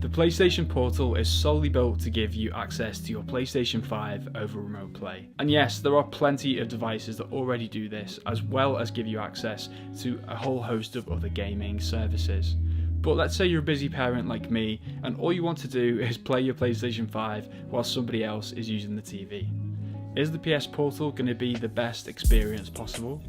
The PlayStation Portal is solely built to give you access to your PlayStation 5 over remote play. And yes, there are plenty of devices that already do this, as well as give you access to a whole host of other gaming services. But let's say you're a busy parent like me, and all you want to do is play your PlayStation 5 while somebody else is using the TV. Is the PS Portal going to be the best experience possible?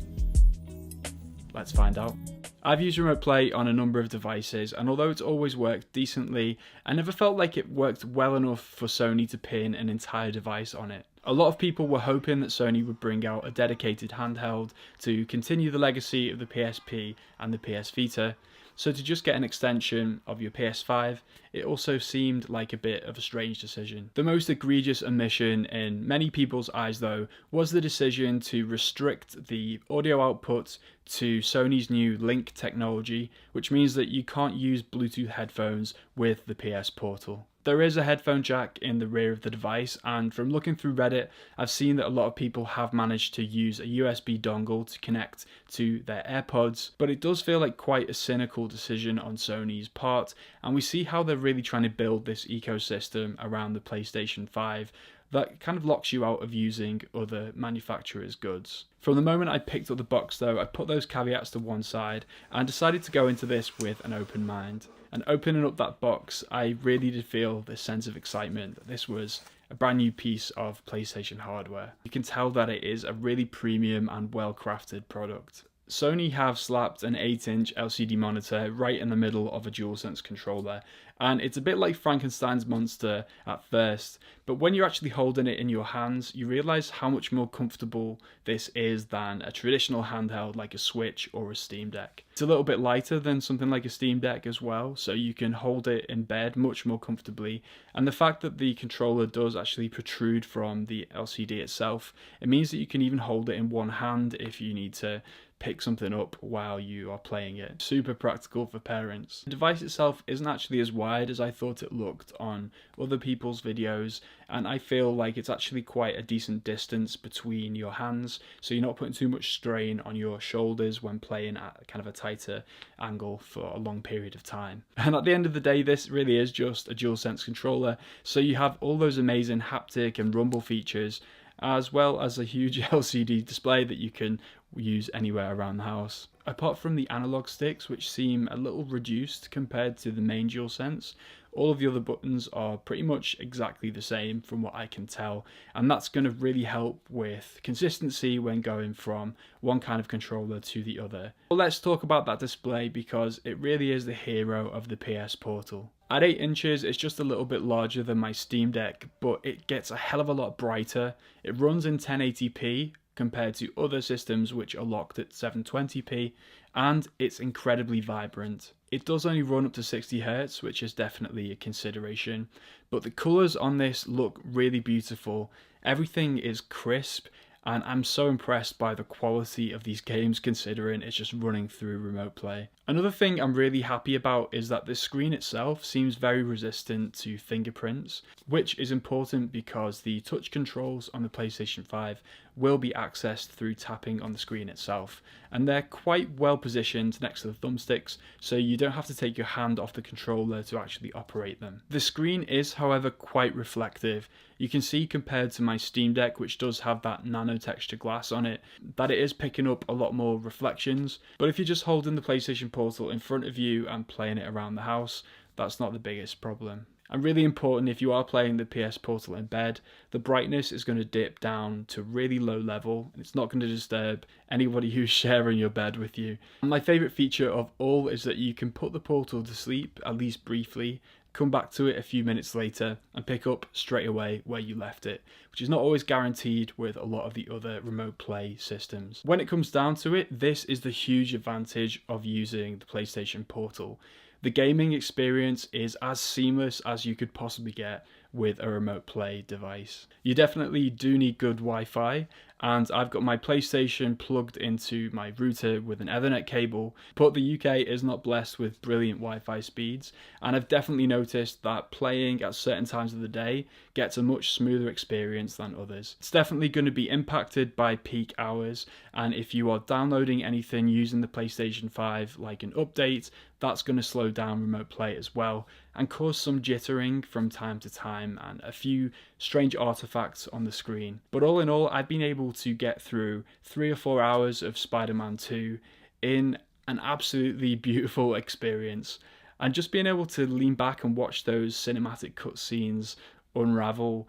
Let's find out. I've used remote play on a number of devices, and although it's always worked decently, I never felt like it worked well enough for Sony to pin an entire device on it. A lot of people were hoping that Sony would bring out a dedicated handheld to continue the legacy of the PSP and the PS Vita, so to just get an extension of your PS5, it also seemed like a bit of a strange decision. The most egregious omission in many people's eyes though was the decision to restrict the audio output to Sony's new Link technology, which means that you can't use Bluetooth headphones with the PS Portal. There is a headphone jack in the rear of the device, and from looking through Reddit, I've seen that a lot of people have managed to use a USB dongle to connect to their AirPods, but it does feel like quite a cynical decision on Sony's part, and we see how they're really trying to build this ecosystem around the PlayStation 5 that kind of locks you out of using other manufacturers' goods. From the moment I picked up the box though, I put those caveats to one side and decided to go into this with an open mind. And opening up that box, I really did feel this sense of excitement that this was a brand new piece of PlayStation hardware. You can tell that it is a really premium and well-crafted product. Sony have slapped an 8-inch LCD monitor right in the middle of a DualSense controller, and it's a bit like Frankenstein's monster at first, but when you're actually holding it in your hands, you realise how much more comfortable this is than a traditional handheld like a Switch or a Steam Deck. It's a little bit lighter than something like a Steam Deck as well, so you can hold it in bed much more comfortably, and the fact that the controller does actually protrude from the LCD itself, it means that you can even hold it in one hand if you need to pick something up while you are playing it. Super practical for parents. The device itself isn't actually as wide as I thought it looked on other people's videos, and I feel like it's actually quite a decent distance between your hands, so you're not putting too much strain on your shoulders when playing at kind of a tighter angle for a long period of time. And at the end of the day, this really is just a DualSense controller, so you have all those amazing haptic and rumble features, as well as a huge LCD display that you can use anywhere around the house. Apart from the analog sticks, which seem a little reduced compared to the main DualSense, all of the other buttons are pretty much exactly the same from what I can tell, and that's going to really help with consistency when going from one kind of controller to the other. But let's talk about that display because it really is the hero of the PS Portal. At 8 inches, it's just a little bit larger than my Steam Deck, but it gets a hell of a lot brighter. It runs in 1080p compared to other systems which are locked at 720p, and it's incredibly vibrant. It does only run up to 60Hz, which is definitely a consideration, but the colours on this look really beautiful. Everything is crisp, and I'm so impressed by the quality of these games considering it's just running through remote play. Another thing I'm really happy about is that the screen itself seems very resistant to fingerprints, which is important because the touch controls on the PlayStation 5 will be accessed through tapping on the screen itself, and they're quite well positioned next to the thumbsticks, so you don't have to take your hand off the controller to actually operate them. The screen is, however, quite reflective. You can see compared to my Steam Deck, which does have that nano texture glass on it, that it is picking up a lot more reflections, but if you're just holding the PlayStation Portal in front of you and playing it around the house, that's not the biggest problem. And really important, if you are playing the PS Portal in bed, the brightness is going to dip down to a really low level. It's not going to disturb anybody who's sharing your bed with you. And my favourite feature of all is that you can put the Portal to sleep, at least briefly, come back to it a few minutes later and pick up straight away where you left it, which is not always guaranteed with a lot of the other remote play systems. When it comes down to it, this is the huge advantage of using the PlayStation Portal. The gaming experience is as seamless as you could possibly get with a remote play device. You definitely do need good Wi-Fi, and I've got my PlayStation plugged into my router with an Ethernet cable, but the UK is not blessed with brilliant Wi-Fi speeds, and I've definitely noticed that playing at certain times of the day gets a much smoother experience than others. It's definitely going to be impacted by peak hours, and if you are downloading anything using the PlayStation 5 like an update, that's going to slow down remote play as well. and cause some jittering from time to time and a few strange artifacts on the screen. But all in all, I've been able to get through 3 or 4 hours of Spider-Man 2 in an absolutely beautiful experience. And just being able to lean back and watch those cinematic cutscenes unravel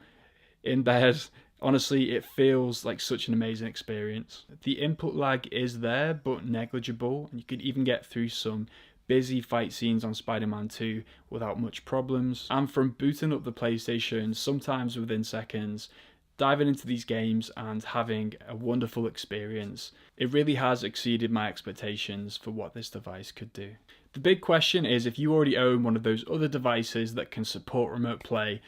in bed, honestly, it feels like such an amazing experience. The input lag is there, but negligible, and you could even get through some busy fight scenes on Spider-Man 2 without much problems. And from booting up the PlayStation, sometimes within seconds, diving into these games and having a wonderful experience, it really has exceeded my expectations for what this device could do. The big question is, if you already own one of those other devices that can support remote play,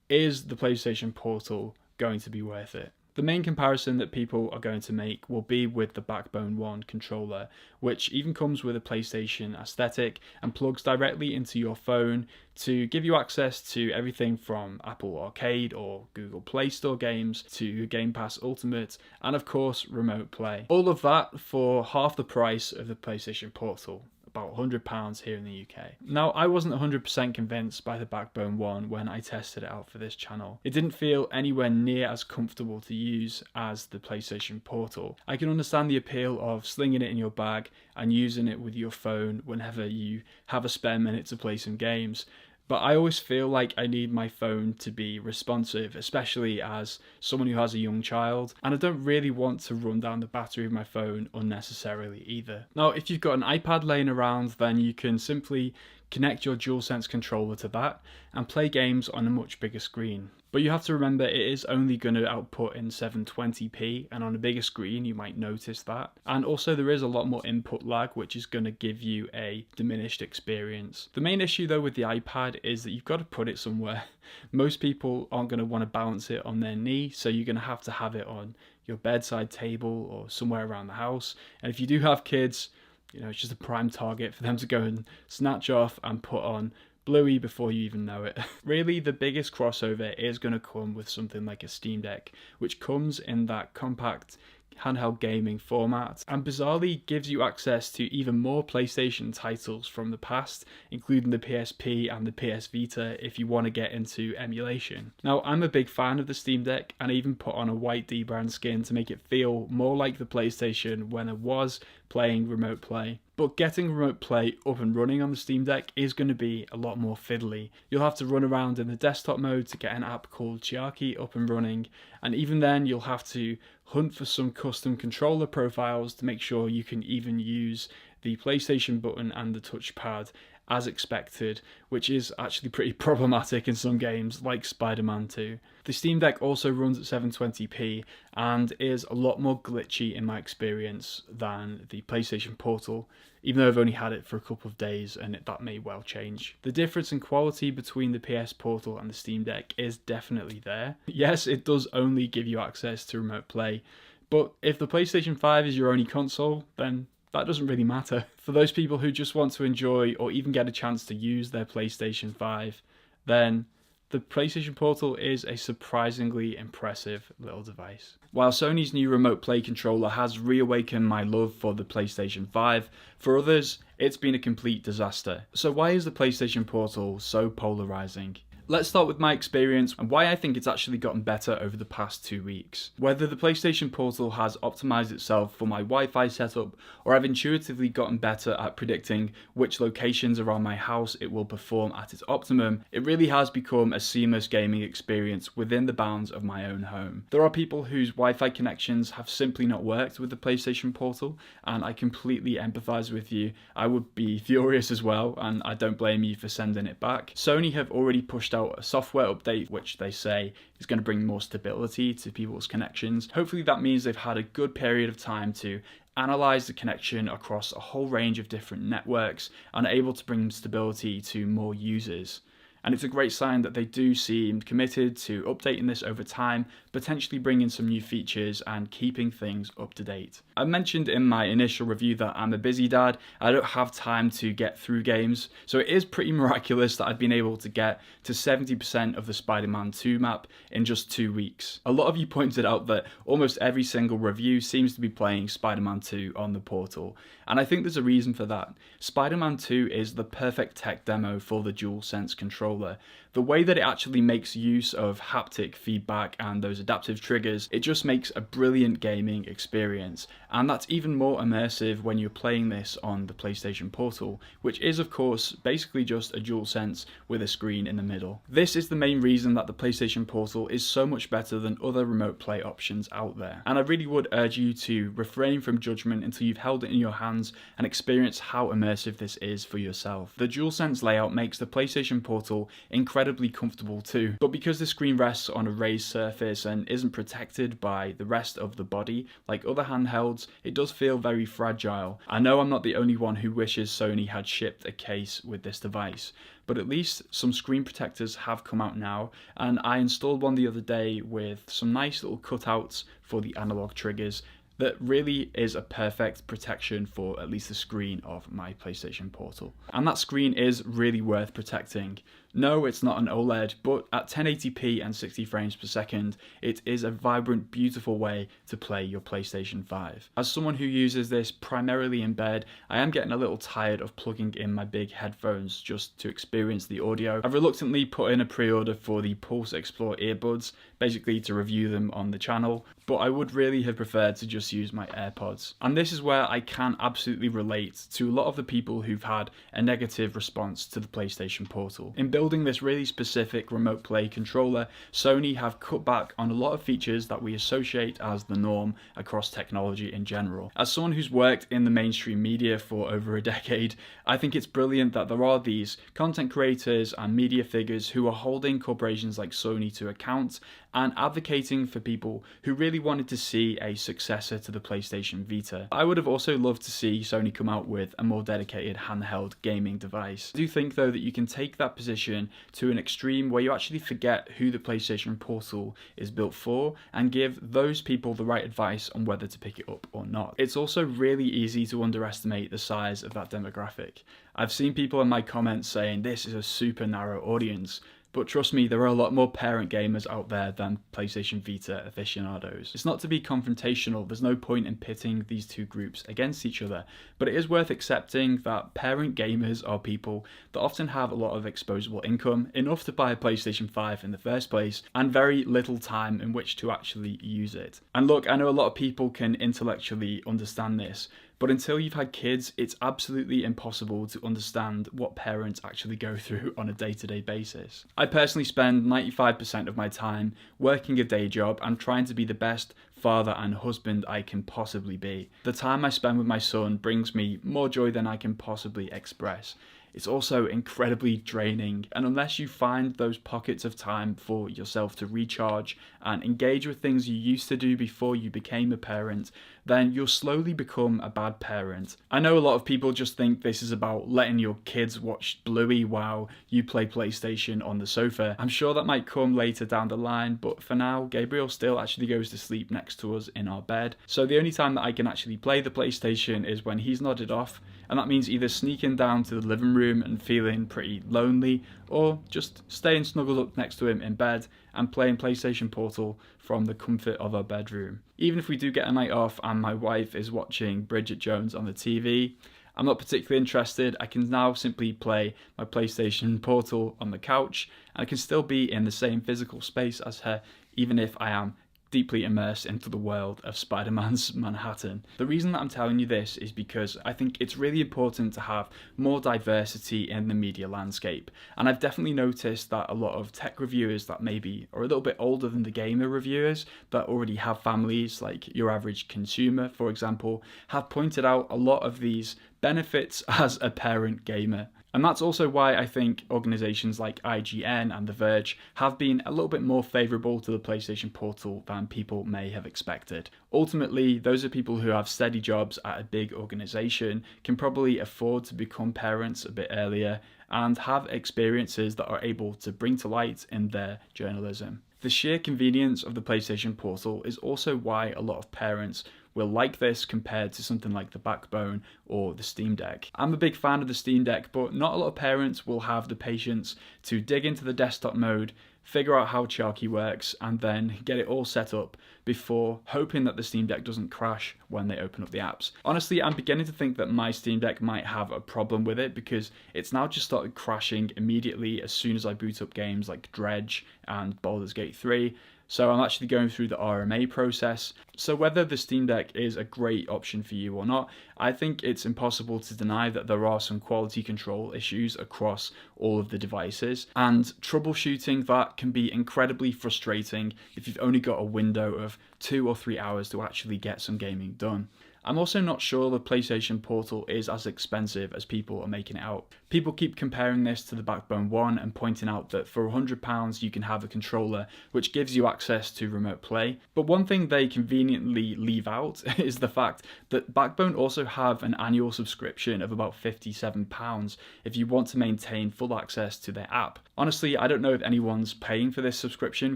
is the PlayStation Portal going to be worth it? The main comparison that people are going to make will be with the Backbone 1 controller, which even comes with a PlayStation aesthetic and plugs directly into your phone to give you access to everything from Apple Arcade or Google Play Store games to Game Pass Ultimate and of course remote play. All of that for half the price of the PlayStation Portal. About £100 here in the UK. Now, I wasn't 100% convinced by the Backbone 1 when I tested it out for this channel. It didn't feel anywhere near as comfortable to use as the PlayStation Portal. I can understand the appeal of slinging it in your bag and using it with your phone whenever you have a spare minute to play some games. But I always feel like I need my phone to be responsive, especially as someone who has a young child, and I don't really want to run down the battery of my phone unnecessarily either. Now, if you've got an iPad laying around, then you can simply connect your DualSense controller to that and play games on a much bigger screen. But you have to remember it is only going to output in 720p, and on a bigger screen you might notice that. And also there is a lot more input lag, which is going to give you a diminished experience. The main issue though with the iPad is that you've got to put it somewhere. Most people aren't going to want to balance it on their knee, so you're going to have it on your bedside table or somewhere around the house. And if you do have kids, it's just a prime target for them to go and snatch off and put on Bluey before you even know it. Really, the biggest crossover is going to come with something like a Steam Deck, which comes in that compact handheld gaming format and bizarrely gives you access to even more PlayStation titles from the past, including the PSP and the PS Vita if you want to get into emulation. Now, I'm a big fan of the Steam Deck and I even put on a white D-brand skin to make it feel more like the PlayStation when I was playing remote play. But getting remote play up and running on the Steam Deck is going to be a lot more fiddly. You'll have to run around in the desktop mode to get an app called Chiaki up and running, and even then you'll have to hunt for some custom controller profiles to make sure you can even use the PlayStation button and the touchpad as expected, which is actually pretty problematic in some games like Spider-Man 2. The Steam Deck also runs at 720p and is a lot more glitchy in my experience than the PlayStation Portal, even though I've only had it for a couple of days and that may well change. The difference in quality between the PS Portal and the Steam Deck is definitely there. Yes, it does only give you access to remote play, but if the PlayStation 5 is your only console, then that doesn't really matter. For those people who just want to enjoy or even get a chance to use their PlayStation 5, then the PlayStation Portal is a surprisingly impressive little device. While Sony's new remote play controller has reawakened my love for the PlayStation 5, for others, it's been a complete disaster. So why is the PlayStation Portal so polarizing? Let's start with my experience and why I think it's actually gotten better over the past 2 weeks. Whether the PlayStation Portal has optimized itself for my Wi-Fi setup, or I've intuitively gotten better at predicting which locations around my house it will perform at its optimum, it really has become a seamless gaming experience within the bounds of my own home. There are people whose Wi-Fi connections have simply not worked with the PlayStation Portal, and I completely empathize with you. I would be furious as well, and I don't blame you for sending it back. Sony have already pushed out a software update which they say is going to bring more stability to people's connections. Hopefully that means they've had a good period of time to analyze the connection across a whole range of different networks and are able to bring stability to more users. And it's a great sign that they do seem committed to updating this over time, potentially bringing some new features and keeping things up to date. I mentioned in my initial review that I'm a busy dad. I don't have time to get through games, so it is pretty miraculous that I've been able to get to 70% of the Spider-Man 2 map in just 2 weeks. A lot of you pointed out that almost every single review seems to be playing Spider-Man 2 on the Portal, and I think there's a reason for that. Spider-Man 2 is the perfect tech demo for the DualSense controller. The way that it actually makes use of haptic feedback and those adaptive triggers, it just makes a brilliant gaming experience. And that's even more immersive when you're playing this on the PlayStation Portal, which is of course basically just a DualSense with a screen in the middle. This is the main reason that the PlayStation Portal is so much better than other remote play options out there. And I really would urge you to refrain from judgment until you've held it in your hands and experienced how immersive this is for yourself. The DualSense layout makes the PlayStation Portal incredibly comfortable too, but because the screen rests on a raised surface and isn't protected by the rest of the body like other handhelds, it does feel very fragile. I know I'm not the only one who wishes Sony had shipped a case with this device, but at least some screen protectors have come out now, and I installed one the other day with some nice little cutouts for the analog triggers that really is a perfect protection for at least the screen of my PlayStation Portal. And that screen is really worth protecting. No, it's not an OLED, but at 1080p and 60 frames per second, it is a vibrant, beautiful way to play your PlayStation 5. As someone who uses this primarily in bed, I am getting a little tired of plugging in my big headphones just to experience the audio. I've reluctantly put in a pre-order for the Pulse Explore earbuds, basically to review them on the channel, but I would really have preferred to just use my AirPods. And this is where I can absolutely relate to a lot of the people who've had a negative response to the PlayStation Portal. In building this really specific remote play controller, Sony have cut back on a lot of features that we associate as the norm across technology in general. As someone who's worked in the mainstream media for over a decade, I think it's brilliant that there are these content creators and media figures who are holding corporations like Sony to account and advocating for people who really wanted to see a successor to the PlayStation Vita. I would have also loved to see Sony come out with a more dedicated handheld gaming device. I do think though that you can take that position to an extreme where you actually forget who the PlayStation Portal is built for and give those people the right advice on whether to pick it up or not. It's also really easy to underestimate the size of that demographic. I've seen people in my comments saying this is a super narrow audience, but trust me, there are a lot more parent gamers out there than PlayStation Vita aficionados. It's not to be confrontational, there's no point in pitting these two groups against each other, but it is worth accepting that parent gamers are people that often have a lot of exposable income, enough to buy a PlayStation 5 in the first place, and very little time in which to actually use it. And look, I know a lot of people can intellectually understand this, but until you've had kids, it's absolutely impossible to understand what parents actually go through on a day-to-day basis. I personally spend 95% of my time working a day job and trying to be the best father and husband I can possibly be. The time I spend with my son brings me more joy than I can possibly express. It's also incredibly draining, and unless you find those pockets of time for yourself to recharge and engage with things you used to do before you became a parent, then you'll slowly become a bad parent. I know a lot of people just think this is about letting your kids watch Bluey while you play PlayStation on the sofa. I'm sure that might come later down the line, but for now, Gabriel still actually goes to sleep next to us in our bed. So the only time that I can actually play the PlayStation is when he's nodded off, and that means either sneaking down to the living room and feeling pretty lonely, or just staying snuggled up next to him in bed and playing PlayStation Portal from the comfort of our bedroom. Even if we do get a night off and my wife is watching Bridget Jones on the TV, I'm not particularly interested. I can now simply play my PlayStation Portal on the couch, and I can still be in the same physical space as her, even if I am deeply immersed into the world of Spider-Man's Manhattan. The reason that I'm telling you this is because I think it's really important to have more diversity in the media landscape. And I've definitely noticed that a lot of tech reviewers that maybe are a little bit older than the gamer reviewers that already have families, like your average consumer, for example, have pointed out a lot of these benefits as a parent gamer. And that's also why I think organisations like IGN and The Verge have been a little bit more favourable to the PlayStation Portal than people may have expected. Ultimately, those are people who have steady jobs at a big organisation, can probably afford to become parents a bit earlier, and have experiences that are able to bring to light in their journalism. The sheer convenience of the PlayStation Portal is also why a lot of parents will like this compared to something like the Backbone or the Steam Deck. I'm a big fan of the Steam Deck, but not a lot of parents will have the patience to dig into the desktop mode, figure out how Sharky works, and then get it all set up before hoping that the Steam Deck doesn't crash when they open up the apps. Honestly, I'm beginning to think that my Steam Deck might have a problem with it because it's now just started crashing immediately as soon as I boot up games like Dredge and Baldur's Gate 3. So I'm actually going through the RMA process. So whether the Steam Deck is a great option for you or not, I think it's impossible to deny that there are some quality control issues across all of the devices, and troubleshooting that can be incredibly frustrating if you've only got a window of 2 or 3 hours to actually get some gaming done. I'm also not sure the PlayStation Portal is as expensive as people are making it out. People keep comparing this to the Backbone 1 and pointing out that for £100 you can have a controller which gives you access to remote play. But one thing they conveniently leave out is the fact that Backbone also have an annual subscription of about £57 if you want to maintain full access to their app. Honestly, I don't know if anyone's paying for this subscription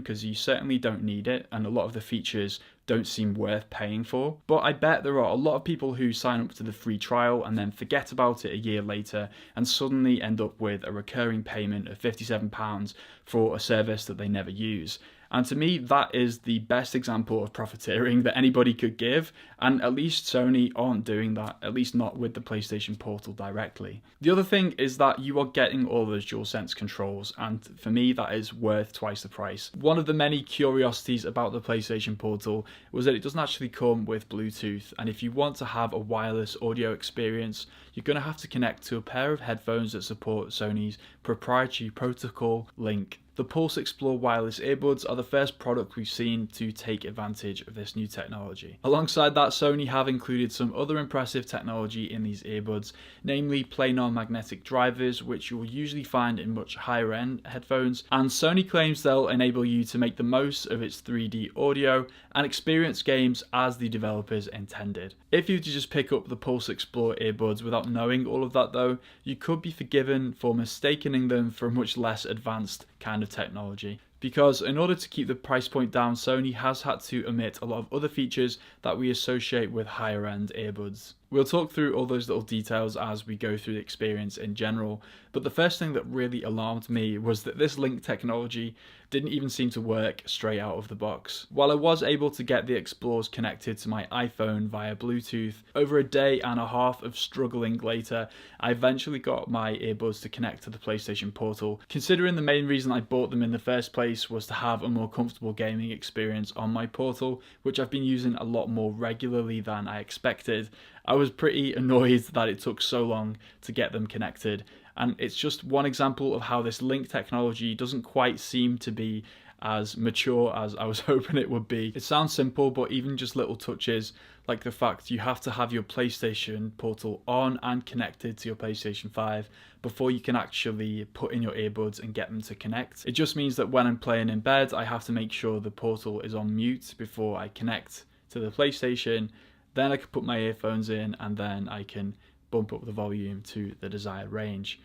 because you certainly don't need it, and a lot of the features don't seem worth paying for. But I bet there are a lot of people who sign up to the free trial and then forget about it a year later and suddenly end up with a recurring payment of £57 for a service that they never use. And to me, that is the best example of profiteering that anybody could give, and at least Sony aren't doing that, at least not with the PlayStation Portal directly. The other thing is that you are getting all those DualSense controls, and for me that is worth twice the price. One of the many curiosities about the PlayStation Portal was that it doesn't actually come with Bluetooth, and if you want to have a wireless audio experience, you're going to have to connect to a pair of headphones that support Sony's proprietary protocol, Link. The Pulse Explore wireless earbuds are the first product we've seen to take advantage of this new technology. Alongside that, Sony have included some other impressive technology in these earbuds, namely planar magnetic drivers, which you'll usually find in much higher end headphones, and Sony claims they'll enable you to make the most of its 3D audio and experience games as the developers intended. If you were to just pick up the Pulse Explore earbuds without knowing all of that though, you could be forgiven for mistaking them for a much less advanced kind of technology. Because in order to keep the price point down, Sony has had to omit a lot of other features that we associate with higher end earbuds. We'll talk through all those little details as we go through the experience in general, but the first thing that really alarmed me was that this Link technology didn't even seem to work straight out of the box. While I was able to get the Explorers connected to my iPhone via Bluetooth, over a day and a half of struggling later, I eventually got my earbuds to connect to the PlayStation Portal, considering the main reason I bought them in the first place was to have a more comfortable gaming experience on my Portal, which I've been using a lot more regularly than I expected. I was pretty annoyed that it took so long to get them connected, and it's just one example of how this Link technology doesn't quite seem to be as mature as I was hoping it would be. It sounds simple, but even just little touches like the fact you have to have your PlayStation Portal on and connected to your PlayStation 5 before you can actually put in your earbuds and get them to connect. It just means that when I'm playing in bed, I have to make sure the Portal is on mute before I connect to the PlayStation. Then I can put my earphones in and then I can bump up the volume to the desired range,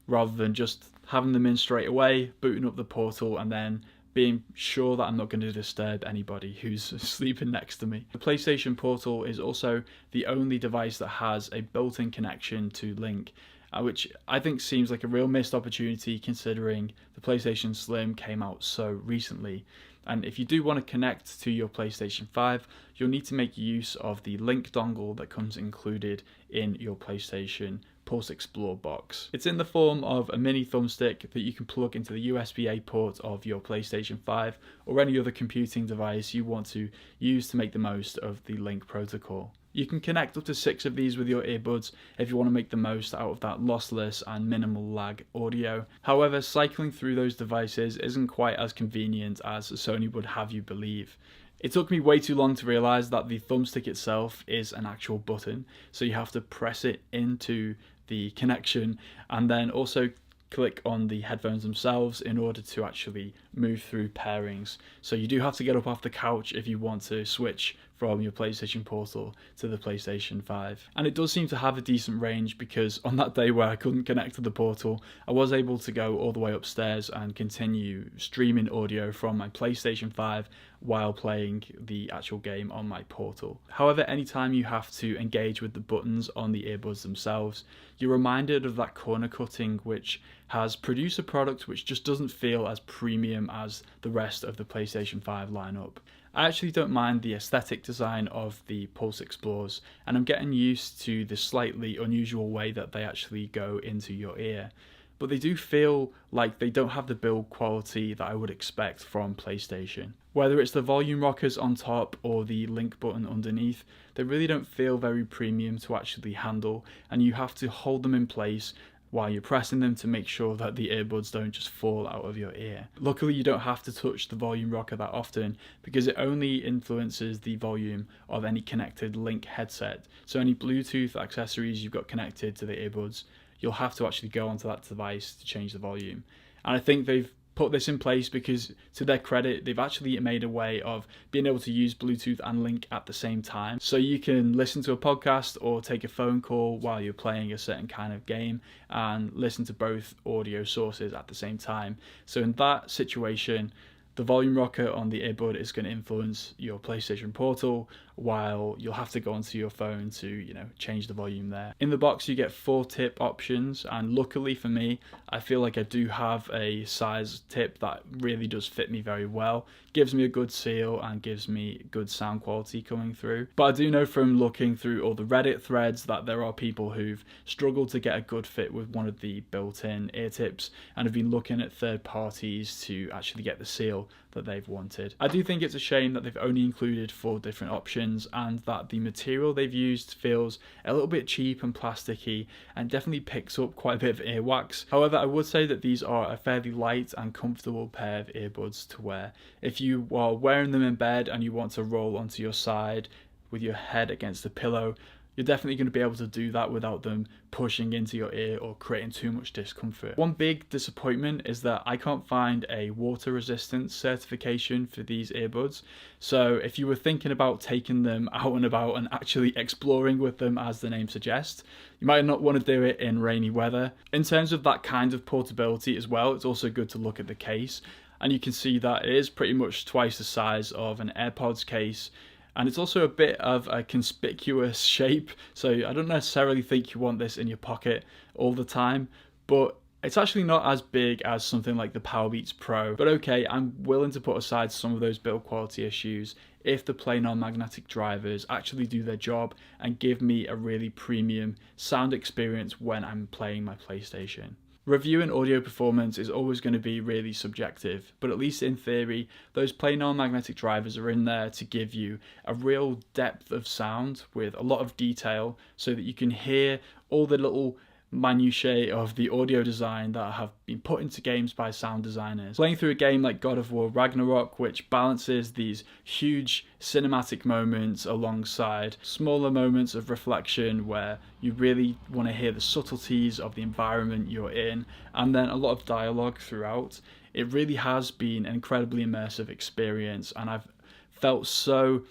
rather than just having them in straight away, booting up the Portal and then being sure that I'm not going to disturb anybody who's sleeping next to me. The PlayStation Portal is also the only device that has a built-in connection to Link, which I think seems like a real missed opportunity considering the PlayStation Slim came out so recently. And if you do want to connect to your PlayStation 5, you'll need to make use of the Link dongle that comes included in your PlayStation Pulse Explore box. It's in the form of a mini thumbstick that you can plug into the USB-A port of your PlayStation 5 or any other computing device you want to use to make the most of the Link protocol. You can connect up to 6 of these with your earbuds if you want to make the most out of that lossless and minimal lag audio. However, cycling through those devices isn't quite as convenient as Sony would have you believe. It took me way too long to realise that the thumbstick itself is an actual button, so you have to press it into the connection, and then also click on the headphones themselves in order to actually move through pairings. So you do have to get up off the couch if you want to switch from your PlayStation Portal to the PlayStation 5. And it does seem to have a decent range, because on that day where I couldn't connect to the Portal, I was able to go all the way upstairs and continue streaming audio from my PlayStation 5 while playing the actual game on my Portal. However, anytime you have to engage with the buttons on the earbuds themselves, you're reminded of that corner cutting which has produced a product which just doesn't feel as premium as the rest of the PlayStation 5 lineup. I actually don't mind the aesthetic design of the Pulse Explorers, and I'm getting used to the slightly unusual way that they actually go into your ear. But they do feel like they don't have the build quality that I would expect from PlayStation. Whether it's the volume rockers on top or the link button underneath, they really don't feel very premium to actually handle, and you have to hold them in place while you're pressing them to make sure that the earbuds don't just fall out of your ear. Luckily, you don't have to touch the volume rocker that often, because it only influences the volume of any connected link headset. So any Bluetooth accessories you've got connected to the earbuds, you'll have to actually go onto that device to change the volume. And I think they've put this in place because, to their credit, they've actually made a way of being able to use Bluetooth and link at the same time. So you can listen to a podcast or take a phone call while you're playing a certain kind of game and listen to both audio sources at the same time. So in that situation, the volume rocker on the earbud is going to influence your PlayStation Portal, while you'll have to go onto your phone to, change the volume there. In the box, you get 4 tip options, and luckily for me, I feel like I do have a size tip that really does fit me very well. Gives me a good seal and gives me good sound quality coming through. But I do know from looking through all the Reddit threads that there are people who've struggled to get a good fit with one of the built-in ear tips and have been looking at third parties to actually get the seal that they've wanted. I do think it's a shame that they've only included 4 different options, and that the material they've used feels a little bit cheap and plasticky and definitely picks up quite a bit of earwax. However, I would say that these are a fairly light and comfortable pair of earbuds to wear. If you are wearing them in bed and you want to roll onto your side with your head against the pillow, you're definitely going to be able to do that without them pushing into your ear or creating too much discomfort. One big disappointment is that I can't find a water resistance certification for these earbuds. So if you were thinking about taking them out and about and actually exploring with them, as the name suggests, you might not want to do it in rainy weather. In terms of that kind of portability as well, it's also good to look at the case, and you can see that it is pretty much twice the size of an AirPods case. And it's also a bit of a conspicuous shape, so I don't necessarily think you want this in your pocket all the time, but it's actually not as big as something like the Powerbeats Pro. But okay, I'm willing to put aside some of those build quality issues if the plain non-magnetic drivers actually do their job and give me a really premium sound experience when I'm playing my PlayStation. Reviewing audio performance is always going to be really subjective, but at least in theory, those plain non-magnetic drivers are in there to give you a real depth of sound with a lot of detail, so that you can hear all the little minutiae of the audio design that have been put into games by sound designers. Playing through a game like God of War Ragnarok, which balances these huge cinematic moments alongside smaller moments of reflection where you really want to hear the subtleties of the environment you're in, and then a lot of dialogue throughout, it really has been an incredibly immersive experience, and I've felt so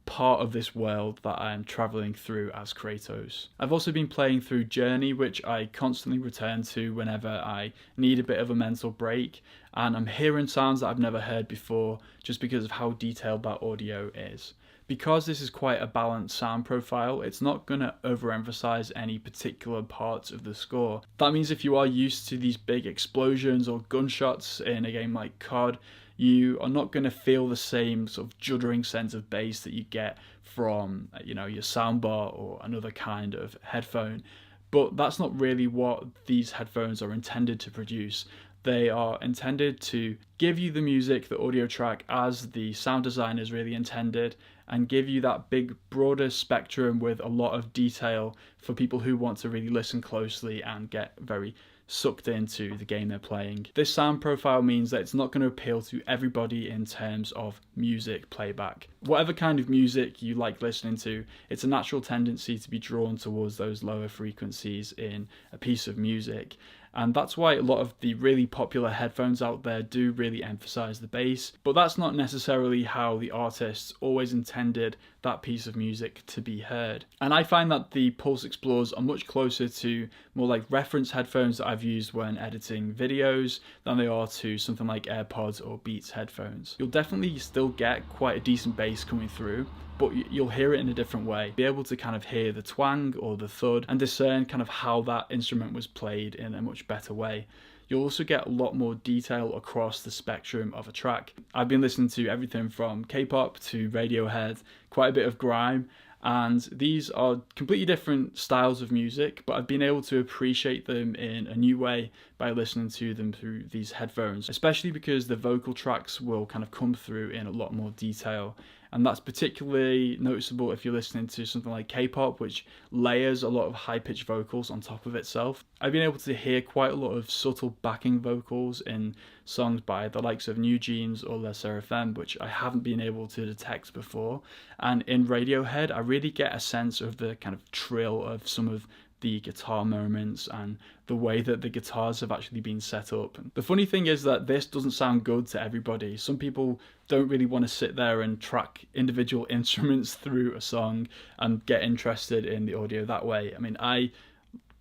part of this world that I am traveling through as Kratos. I've also been playing through Journey, which I constantly return to whenever I need a bit of a mental break, and I'm hearing sounds that I've never heard before just because of how detailed that audio is. Because this is quite a balanced sound profile, it's not going to overemphasize any particular parts of the score. That means if you are used to these big explosions or gunshots in a game like COD, you are not going to feel the same sort of juddering sense of bass that you get from, your soundbar or another kind of headphone. But that's not really what these headphones are intended to produce. They are intended to give you the music, the audio track, as the sound designers really intended, and give you that big, broader spectrum with a lot of detail for people who want to really listen closely and get very sucked into the game they're playing. This sound profile means that it's not going to appeal to everybody in terms of music playback. Whatever kind of music you like listening to, it's a natural tendency to be drawn towards those lower frequencies in a piece of music. And that's why a lot of the really popular headphones out there do really emphasize the bass, but that's not necessarily how the artists always intended that piece of music to be heard. And I find that the Pulse Explorers are much closer to more like reference headphones that I've used when editing videos than they are to something like AirPods or Beats headphones. You'll definitely still get quite a decent bass coming through, but you'll hear it in a different way. Be able to kind of hear the twang or the thud and discern kind of how that instrument was played in a much better way. You'll also get a lot more detail across the spectrum of a track. I've been listening to everything from K-pop to Radiohead, quite a bit of grime, and these are completely different styles of music, but I've been able to appreciate them in a new way by listening to them through these headphones, especially because the vocal tracks will kind of come through in a lot more detail. And that's particularly noticeable if you're listening to something like K-pop, which layers a lot of high-pitched vocals on top of itself. I've been able to hear quite a lot of subtle backing vocals in songs by the likes of New Jeans or Les Seraphim, which I haven't been able to detect before. And in Radiohead, I really get a sense of the kind of trill of some of the guitar moments and the way that the guitars have actually been set up. The funny thing is that this doesn't sound good to everybody. Some people don't really want to sit there and track individual instruments through a song and get interested in the audio that way. I mean, I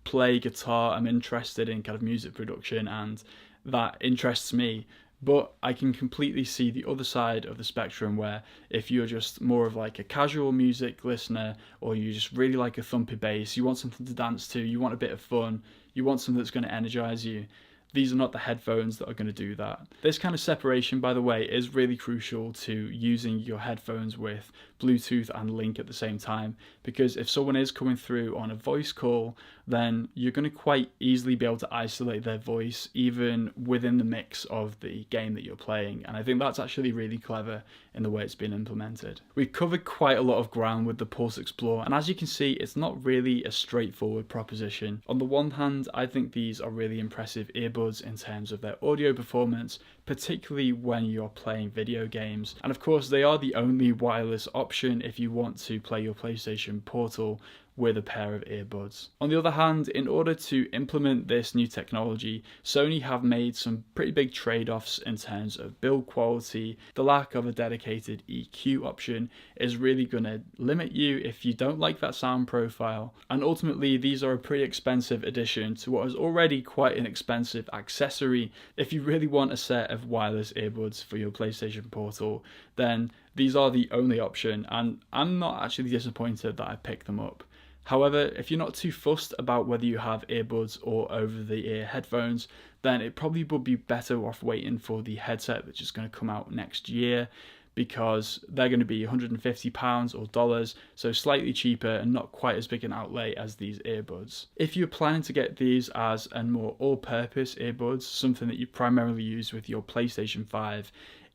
play guitar, I'm interested in kind of music production, and that interests me. But I can completely see the other side of the spectrum where if you're just more of like a casual music listener, or you just really like a thumpy bass, you want something to dance to, you want a bit of fun, you want something that's going to energize you, these are not the headphones that are going to do that. This kind of separation, by the way, is really crucial to using your headphones with Bluetooth and Link at the same time, because if someone is coming through on a voice call, then you're going to quite easily be able to isolate their voice even within the mix of the game that you're playing. And I think that's actually really clever in the way it's been implemented. We've covered quite a lot of ground with the Pulse Explorer, and as you can see, it's not really a straightforward proposition. On the one hand, I think these are really impressive earbuds in terms of their audio performance, particularly when you're playing video games. And of course, they are the only wireless option if you want to play your PlayStation Portal with a pair of earbuds. On the other hand, in order to implement this new technology, Sony have made some pretty big trade-offs in terms of build quality. The lack of a dedicated EQ option is really going to limit you if you don't like that sound profile, and ultimately these are a pretty expensive addition to what is already quite an expensive accessory. If you really want a set of wireless earbuds for your PlayStation Portal, then these are the only option, and I'm not actually disappointed that I picked them up. However, if you're not too fussed about whether you have earbuds or over-the-ear headphones, then it probably would be better off waiting for the headset, which is going to come out next year, because they're going to be £150 or dollars, so slightly cheaper and not quite as big an outlay as these earbuds. If you're planning to get these as a more all-purpose earbuds, something that you primarily use with your PlayStation 5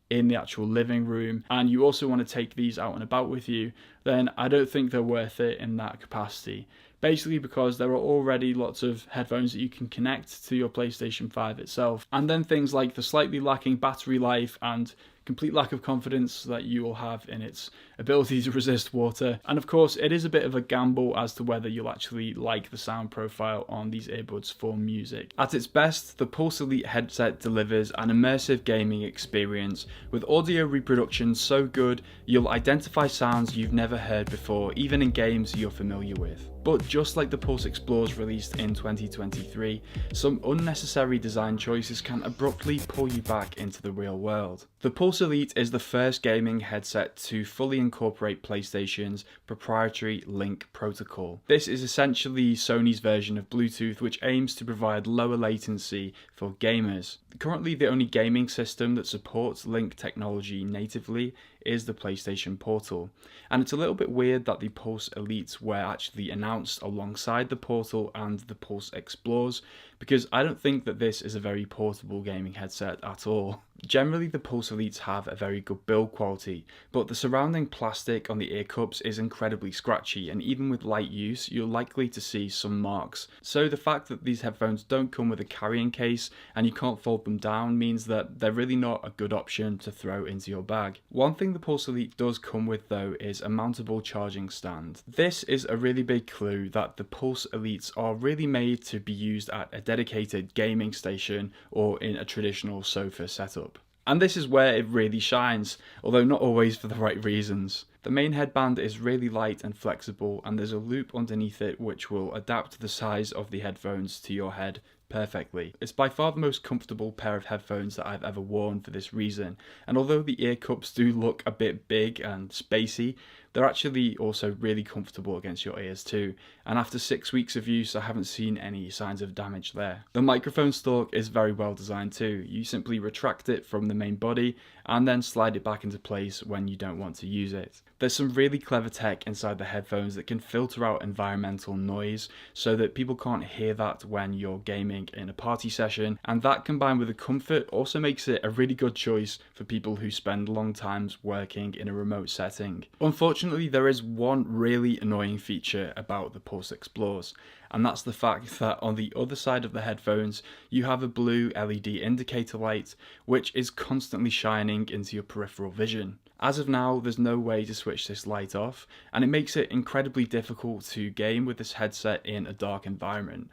in the actual living room, and you also want to take these out and about with you, then I don't think they're worth it in that capacity. Basically because there are already lots of headphones that you can connect to your PlayStation 5 itself, and then things like the slightly lacking battery life and complete lack of confidence that you will have in its ability to resist water. And of course, it is a bit of a gamble as to whether you'll actually like the sound profile on these earbuds for music. At its best, the Pulse Elite headset delivers an immersive gaming experience with audio reproduction so good you'll identify sounds you've never heard before, even in games you're familiar with. But just like the Pulse Explorers released in 2023, some unnecessary design choices can abruptly pull you back into the real world. The Pulse Elite is the first gaming headset to fully incorporate PlayStation's proprietary Link protocol. This is essentially Sony's version of Bluetooth, which aims to provide lower latency for gamers. Currently, the only gaming system that supports Link technology natively is the PlayStation Portal, and it's a little bit weird that the Pulse Elites were actually announced alongside the Portal and the Pulse Explorers, because I don't think that this is a very portable gaming headset at all. Generally, the Pulse Elites have a very good build quality, but the surrounding plastic on the ear cups is incredibly scratchy, and even with light use, you're likely to see some marks. So the fact that these headphones don't come with a carrying case and you can't fold them down means that they're really not a good option to throw into your bag. One thing the Pulse Elite does come with though is a mountable charging stand. This is a really big clue that the Pulse Elites are really made to be used at a dedicated gaming station or in a traditional sofa setup. And this is where it really shines, although not always for the right reasons. The main headband is really light and flexible, and there's a loop underneath it which will adapt the size of the headphones to your head perfectly. It's by far the most comfortable pair of headphones that I've ever worn for this reason, and although the ear cups do look a bit big and spacey, they're actually also really comfortable against your ears too, and after 6 weeks of use I haven't seen any signs of damage there. The microphone stalk is very well designed too. You simply retract it from the main body and then slide it back into place when you don't want to use it. There's some really clever tech inside the headphones that can filter out environmental noise so that people can't hear that when you're gaming in a party session, and that combined with the comfort also makes it a really good choice for people who spend long times working in a remote setting. Unfortunately, there is one really annoying feature about the Pulse Explores, and that's the fact that on the other side of the headphones you have a blue LED indicator light which is constantly shining into your peripheral vision. As of now, there's no way to switch this light off, and it makes it incredibly difficult to game with this headset in a dark environment.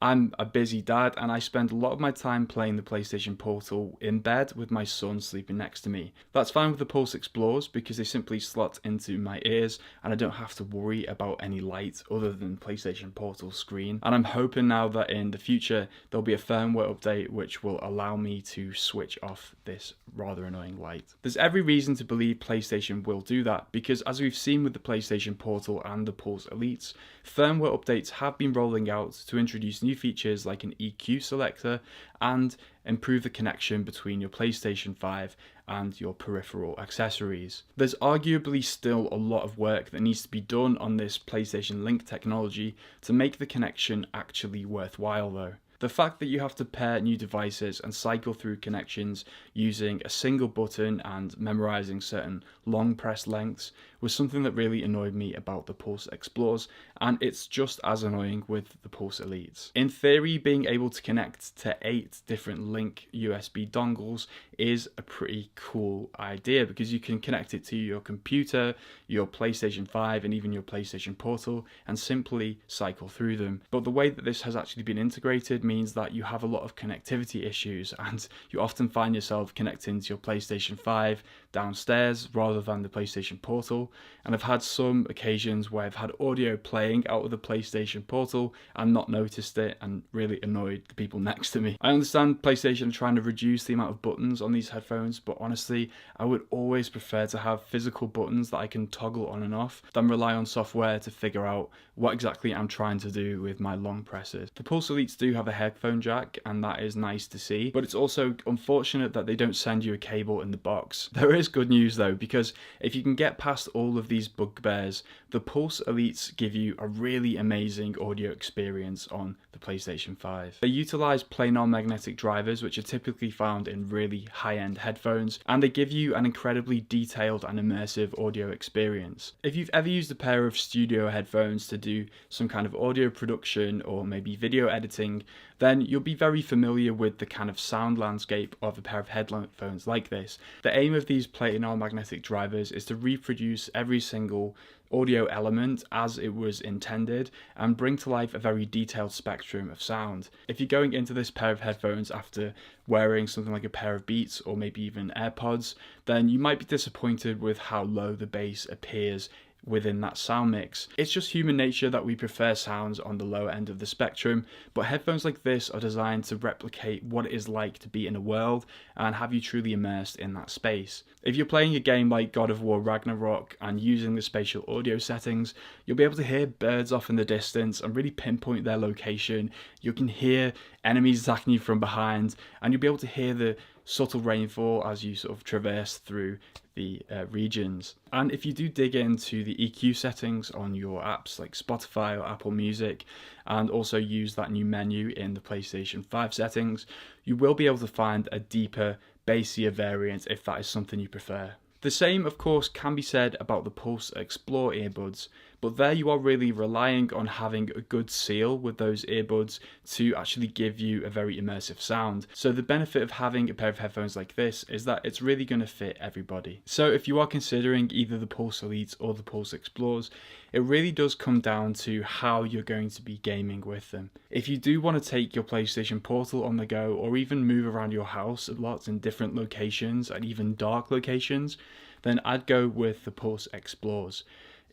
I'm a busy dad and I spend a lot of my time playing the PlayStation Portal in bed with my son sleeping next to me. That's fine with the Pulse Explores because they simply slot into my ears and I don't have to worry about any light other than PlayStation Portal screen. And I'm hoping now that in the future there'll be a firmware update which will allow me to switch off this rather annoying light. There's every reason to believe PlayStation will do that because, as we've seen with the PlayStation Portal and the Pulse Elites, firmware updates have been rolling out to introduce new features like an EQ selector and improve the connection between your PlayStation 5 and your peripheral accessories. There's arguably still a lot of work that needs to be done on this PlayStation Link technology to make the connection actually worthwhile though. The fact that you have to pair new devices and cycle through connections using a single button and memorizing certain long press lengths was something that really annoyed me about the Pulse Explores, and it's just as annoying with the Pulse Elites. In theory, being able to connect to 8 different Link USB dongles is a pretty cool idea because you can connect it to your computer, your PlayStation 5 and even your PlayStation Portal and simply cycle through them. But the way that this has actually been integrated means that you have a lot of connectivity issues and you often find yourself connecting to your PlayStation 5 downstairs rather than the PlayStation Portal, and I've had some occasions where I've had audio playing out of the PlayStation Portal and not noticed it and really annoyed the people next to me. I understand PlayStation are trying to reduce the amount of buttons on these headphones, but honestly I would always prefer to have physical buttons that I can toggle on and off than rely on software to figure out what exactly I'm trying to do with my long presses. The Pulse Elites do have a headphone jack and that is nice to see, but it's also unfortunate that they don't send you a cable in the box. There is good news though, because if you can get past all of these bugbears, the Pulse Elites give you a really amazing audio experience on the PlayStation 5. They utilize planar magnetic drivers which are typically found in really high-end headphones, and they give you an incredibly detailed and immersive audio experience. If you've ever used a pair of studio headphones to do some kind of audio production or maybe video editing, then you'll be very familiar with the kind of sound landscape of a pair of headphones like this. The aim of these planar magnetic drivers is to reproduce every single audio element as it was intended and bring to life a very detailed spectrum of sound. If you're going into this pair of headphones after wearing something like a pair of Beats or maybe even AirPods, then you might be disappointed with how low the bass appears within that sound mix. It's just human nature that we prefer sounds on the lower end of the spectrum, but headphones like this are designed to replicate what it is like to be in a world and have you truly immersed in that space. If you're playing a game like God of War Ragnarok and using the spatial audio settings, you'll be able to hear birds off in the distance and really pinpoint their location. You can hear enemies attacking you from behind, and you'll be able to hear the subtle rainfall as you sort of traverse through the regions. And if you do dig into the EQ settings on your apps like Spotify or Apple Music, and also use that new menu in the PlayStation 5 settings, you will be able to find a deeper, bassier variant if that is something you prefer. The same, of course, can be said about the Pulse Explore earbuds, but there you are really relying on having a good seal with those earbuds to actually give you a very immersive sound. So the benefit of having a pair of headphones like this is that it's really going to fit everybody. So if you are considering either the Pulse Elites or the Pulse Explores, it really does come down to how you're going to be gaming with them. If you do want to take your PlayStation Portal on the go, or even move around your house a lot in different locations and even dark locations, then I'd go with the Pulse Explores.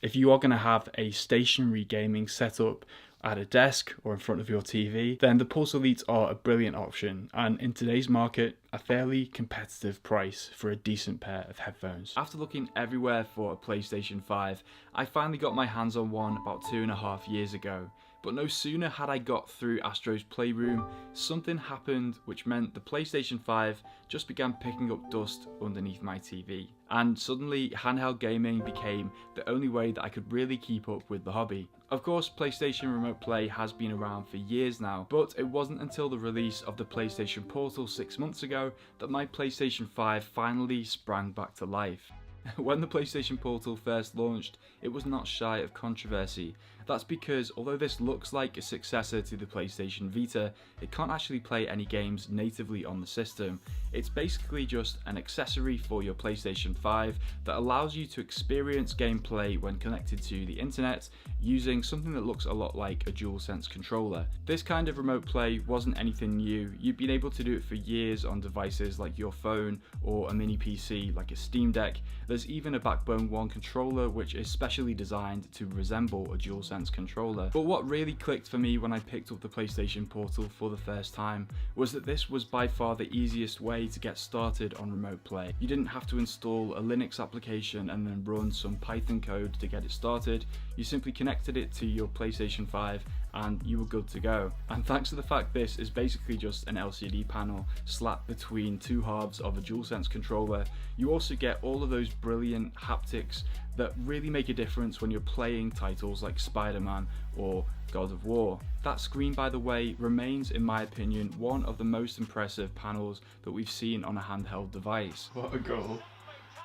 If you are going to have a stationary gaming setup at a desk or in front of your TV, then the Pulse Elites are a brilliant option, and in today's market, a fairly competitive price for a decent pair of headphones. After looking everywhere for a PlayStation 5, I finally got my hands on one about 2.5 years ago. But no sooner had I got through Astro's Playroom, something happened which meant the PlayStation 5 just began picking up dust underneath my TV. And suddenly handheld gaming became the only way that I could really keep up with the hobby. Of course, PlayStation Remote Play has been around for years now, but it wasn't until the release of the PlayStation Portal 6 months ago that my PlayStation 5 finally sprang back to life. When the PlayStation Portal first launched, it was not shy of controversy. That's because although this looks like a successor to the PlayStation Vita, it can't actually play any games natively on the system. It's basically just an accessory for your PlayStation 5 that allows you to experience gameplay when connected to the internet using something that looks a lot like a DualSense controller. This kind of remote play wasn't anything new. You've been able to do it for years on devices like your phone or a mini PC like a Steam Deck. There's even a Backbone 1 controller which is specially designed to resemble a DualSense controller. But what really clicked for me when I picked up the PlayStation Portal for the first time was that this was by far the easiest way to get started on remote play. You didn't have to install a Linux application and then run some Python code to get it started. You simply connected it to your PlayStation 5 and you were good to go. And thanks to the fact this is basically just an LCD panel slapped between two halves of a DualSense controller, you also get all of those brilliant haptics that really make a difference when you're playing titles like Spider-Man or God of War. That screen, by the way, remains, in my opinion, one of the most impressive panels that we've seen on a handheld device. What a goal.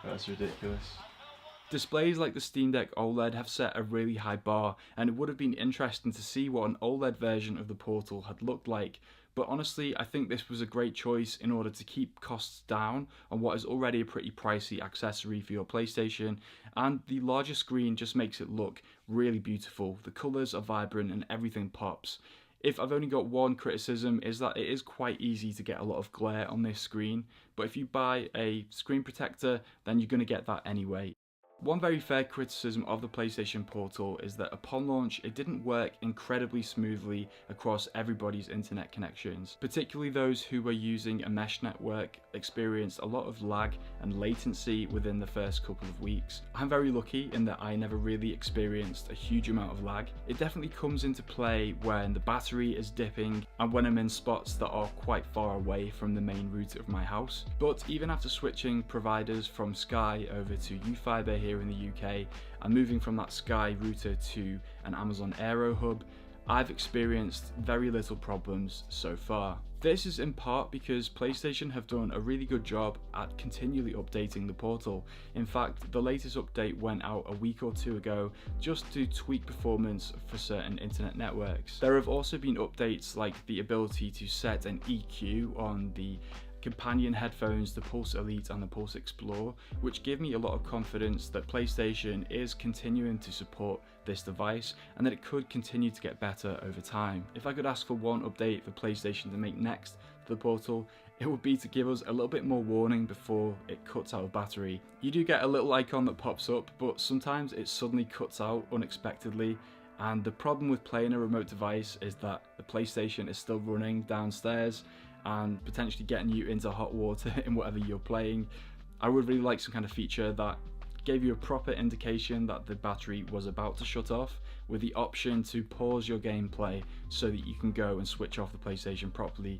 That's ridiculous. Displays like the Steam Deck OLED have set a really high bar, and it would have been interesting to see what an OLED version of the Portal had looked like, but honestly I think this was a great choice in order to keep costs down on what is already a pretty pricey accessory for your PlayStation, and the larger screen just makes it look really beautiful. The colours are vibrant and everything pops. If I've only got one criticism, is that it is quite easy to get a lot of glare on this screen, but if you buy a screen protector then you're going to get that anyway. One very fair criticism of the PlayStation Portal is that upon launch it didn't work incredibly smoothly across everybody's internet connections. Particularly those who were using a mesh network experienced a lot of lag and latency within the first couple of weeks. I'm very lucky in that I never really experienced a huge amount of lag. It definitely comes into play when the battery is dipping and when I'm in spots that are quite far away from the main router of my house. But even after switching providers from Sky over to UFiber here in the UK and moving from that Sky router to an Amazon Aero hub, I've experienced very little problems so far. This is in part because PlayStation have done a really good job at continually updating the Portal. In fact, the latest update went out a week or two ago just to tweak performance for certain internet networks. There have also been updates like the ability to set an EQ on the companion headphones, the Pulse Elite and the Pulse Explore, which give me a lot of confidence that PlayStation is continuing to support this device and that it could continue to get better over time. If I could ask for one update for PlayStation to make next to the Portal, it would be to give us a little bit more warning before it cuts out of battery. You do get a little icon that pops up, but sometimes it suddenly cuts out unexpectedly. And the problem with playing a remote device is that the PlayStation is still running downstairs and potentially getting you into hot water in whatever you're playing. I would really like some kind of feature that gave you a proper indication that the battery was about to shut off, with the option to pause your gameplay so that you can go and switch off the PlayStation properly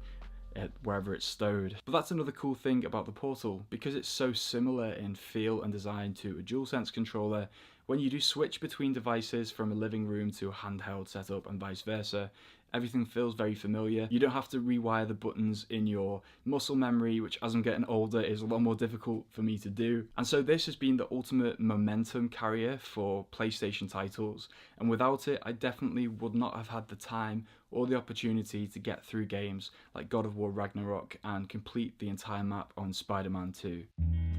wherever it's stowed. But that's another cool thing about the Portal. Because it's so similar in feel and design to a DualSense controller, when you do switch between devices from a living room to a handheld setup and vice versa, everything feels very familiar. You don't have to rewire the buttons in your muscle memory, which as I'm getting older is a lot more difficult for me to do. And so this has been the ultimate momentum carrier for PlayStation titles, and without it I definitely would not have had the time or the opportunity to get through games like God of War Ragnarok and complete the entire map on Spider-Man 2.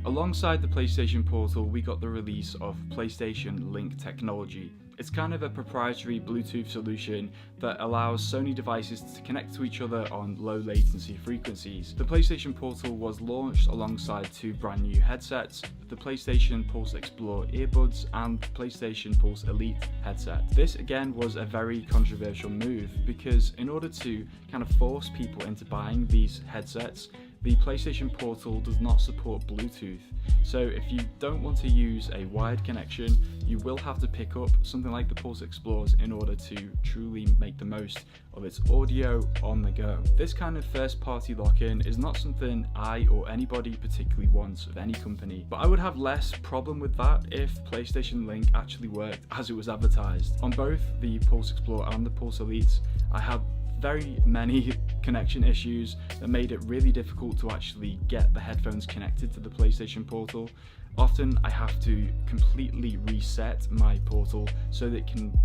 Alongside the PlayStation Portal, we got the release of PlayStation Link technology. It's kind of a proprietary Bluetooth solution that allows Sony devices to connect to each other on low latency frequencies. The PlayStation Portal was launched alongside two brand new headsets, the PlayStation Pulse Explore earbuds and the PlayStation Pulse Elite headset. This again was a very controversial move because in order to kind of force people into buying these headsets, the PlayStation Portal does not support Bluetooth. So if you don't want to use a wired connection, you will have to pick up something like the Pulse Explores in order to truly make the most of its audio on the go. This kind of first party lock-in is not something I or anybody particularly wants of any company, but I would have less problem with that if PlayStation Link actually worked as it was advertised. On both the Pulse Explorer and the Pulse Elites, I had very many connection issues that made it really difficult to actually get the headphones connected to the PlayStation Portal. Often I have to completely reset my Portal so that it can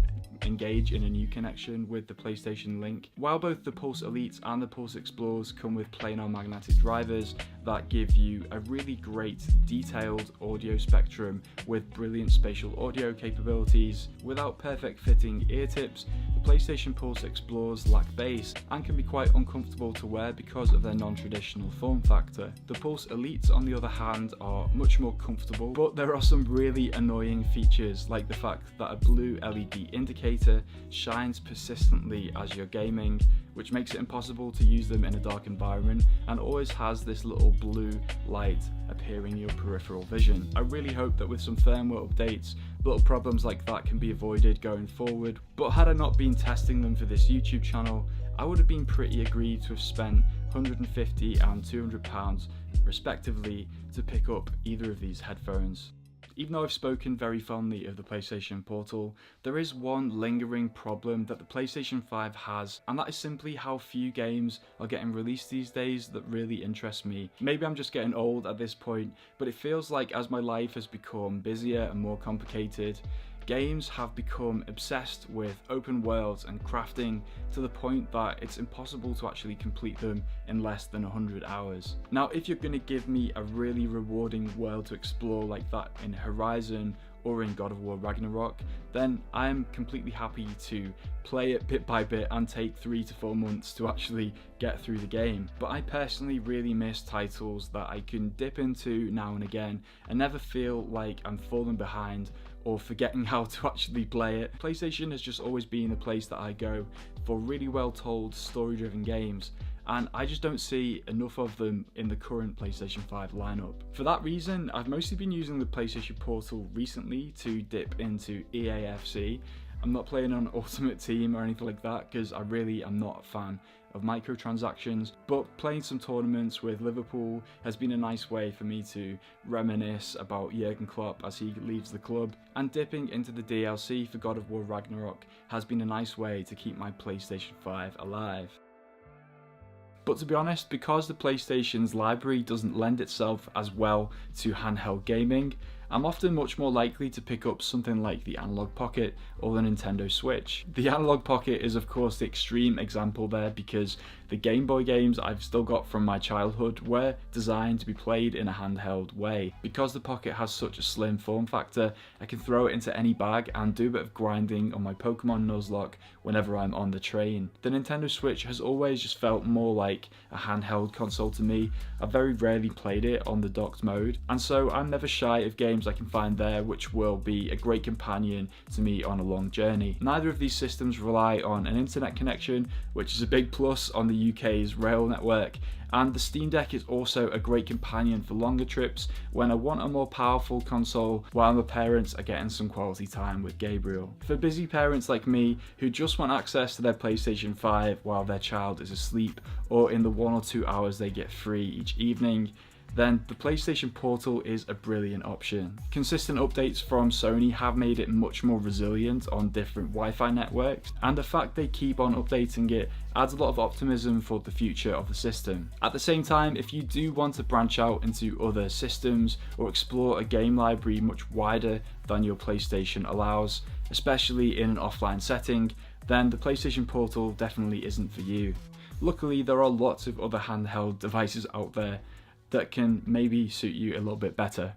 engage in a new connection with the PlayStation Link. While both the Pulse Elites and the Pulse Explorers come with planar magnetic drivers that give you a really great detailed audio spectrum with brilliant spatial audio capabilities, without perfect fitting ear tips, the PlayStation Pulse Explorers lack bass and can be quite uncomfortable to wear because of their non-traditional form factor. The Pulse Elites on the other hand are much more comfortable, but there are some really annoying features like the fact that a blue LED indicator shines persistently as you're gaming, which makes it impossible to use them in a dark environment, and always has this little blue light appearing in your peripheral vision. I really hope that with some firmware updates, little problems like that can be avoided going forward, but had I not been testing them for this YouTube channel, I would have been pretty aggrieved to have spent £150 and £200 respectively to pick up either of these headphones. Even though I've spoken very fondly of the PlayStation Portal, there is one lingering problem that the PlayStation 5 has, and that is simply how few games are getting released these days that really interest me. Maybe I'm just getting old at this point, but it feels like as my life has become busier and more complicated, games have become obsessed with open worlds and crafting to the point that it's impossible to actually complete them in less than 100 hours. Now, if you're going to give me a really rewarding world to explore like that in Horizon or in God of War Ragnarok, then I'm completely happy to play it bit by bit and take 3 to 4 months to actually get through the game. But I personally really miss titles that I can dip into now and again and never feel like I'm falling behind or forgetting how to actually play it. PlayStation has just always been the place that I go for really well told story-driven games, and I just don't see enough of them in the current PlayStation 5 lineup. For that reason, I've mostly been using the PlayStation Portal recently to dip into EAFC. I'm not playing on Ultimate Team or anything like that because I really am not a fan of microtransactions, but playing some tournaments with Liverpool has been a nice way for me to reminisce about Jurgen Klopp as he leaves the club, and dipping into the DLC for God of War Ragnarok has been a nice way to keep my PlayStation 5 alive. But to be honest, because the PlayStation's library doesn't lend itself as well to handheld gaming, I'm often much more likely to pick up something like the Analog Pocket or the Nintendo Switch. The Analog Pocket is of course the extreme example there because the Game Boy games I've still got from my childhood were designed to be played in a handheld way. Because the Pocket has such a slim form factor, I can throw it into any bag and do a bit of grinding on my Pokemon Nuzlocke whenever I'm on the train. The Nintendo Switch has always just felt more like a handheld console to me. I've very rarely played it on the docked mode, and so I'm never shy of games I can find there which will be a great companion to me on a long journey. Neither of these systems rely on an internet connection, which is a big plus on the UK's rail network, and the Steam Deck is also a great companion for longer trips when I want a more powerful console while my parents are getting some quality time with Gabriel. For busy parents like me who just want access to their PlayStation 5 while their child is asleep or in the 1 or 2 hours they get free each evening, then the PlayStation Portal is a brilliant option. Consistent updates from Sony have made it much more resilient on different Wi-Fi networks, and the fact they keep on updating it adds a lot of optimism for the future of the system. At the same time, if you do want to branch out into other systems or explore a game library much wider than your PlayStation allows, especially in an offline setting, then the PlayStation Portal definitely isn't for you. Luckily, there are lots of other handheld devices out there that can maybe suit you a little bit better.